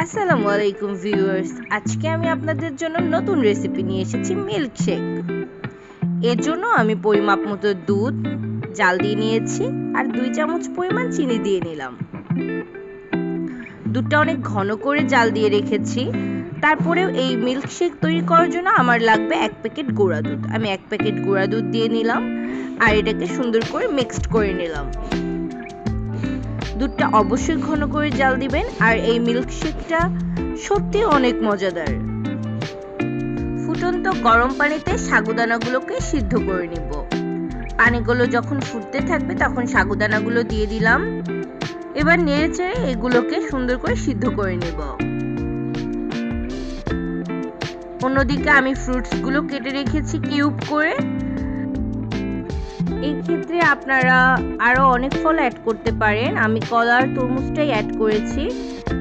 আসসালামু আলাইকুম ভিউয়ার্স, আজকে আমি আপনাদের জন্য নতুন রেসিপি নিয়ে এসেছি মিল্কশেক। এর জন্য আমি পরিমাপ মতো দুধ জাল দিয়ে নিয়েছি আর 2 চামচ পরিমাণ চিনি দিয়ে নিলাম। দুধটা অনেক ঘন করে জাল দিয়ে রেখেছি। তারপরেও এই মিল্কশেক তৈরি করার জন্য আমার লাগবে 1 প্যাকেট গুঁড়া দুধ। আমি 1 প্যাকেট গুঁড়া দুধ দিয়ে নিলাম আর এটাকে সুন্দর করে মিক্সড করে নিলাম। দুধটা অবশ্যই ঘন করে জাল দিবেন আর এই মিল্কশেকটা সত্যি অনেক মজাদার। ফুটন্ত গরম পানিতে সাগুদানাগুলোকে সিদ্ধ করে নিব। পানিগুলো যখন ফুটতে থাকবে তখন সাগুদানাগুলো দিয়ে দিলাম। এবার নেড়েচেড়ে এগুলোকে সুন্দর করে সিদ্ধ করে নিব। অন্যদিকে আমি ফ্রুটসগুলো কেটে রেখেছি কিউব করে। এই ক্ষেত্রে আপনারা আরো অনেক ফল অ্যাড করতে পারেন। আমি কলা আর তরমুজটাই অ্যাড করেছি।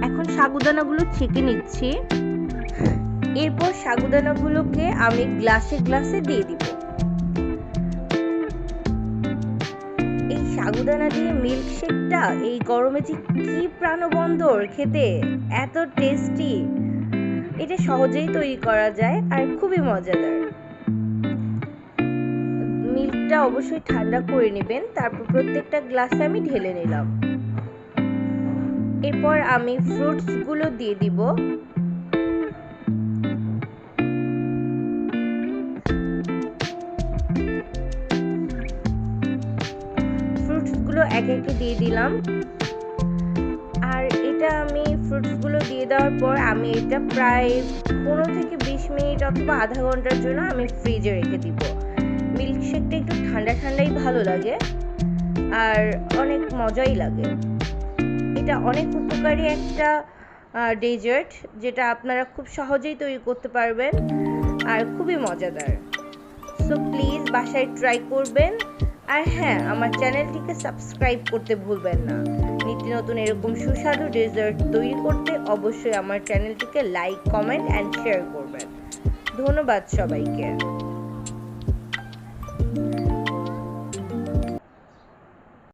এখন সাগুদানাগুলো ছেঁকে নিচ্ছি। এরপর সাগুদানাগুলোকে আমি গ্লাসে দিয়ে দিব। এই সাগুদানা দিয়ে মিল্কশেকটা এই গরমে যে কি প্রাণবন্তর, খেতে এত টেস্টি। এটা সহজেই তৈরি করা যায় আর খুবই মজাদার। মিল্কটা অবশ্যই ঠান্ডা করে নেবেন। তারপর প্রত্যেকটা গ্লাসে আমি ঢেলে নিলাম। এরপর আমি ফ্রুটসগুলো দিয়ে দিব। ফ্রুটসগুলো একে একে দিয়ে দিলাম। আর এটা আমি ফ্রুটসগুলো দিয়ে দেওয়ার পর আমি এটা প্রায় 15 থেকে 20 মিনিট অথবা আধা ঘন্টার জন্য আমি ফ্রিজে রেখে দিব। মিল্কশেকটা একটু ঠান্ডাই ভালো লাগে আর অনেক মজাই লাগে। এটা অনেক উপকারী একটা ডেজার্ট, যেটা আপনারা খুব সহজেই তৈরি করতে পারবেন আর খুবই মজাদার। সো প্লিজ বাসায় ট্রাই করবেন। আর হ্যাঁ, আমার চ্যানেলটিকে সাবস্ক্রাইব করতে ভুলবেন না। নিত্য নতুন এরকম সুস্বাদু ডেজার্ট তৈরি করতে অবশ্যই আমার চ্যানেলটিকে লাইক, কমেন্ট অ্যান্ড শেয়ার করবেন। ধন্যবাদ সবাইকে।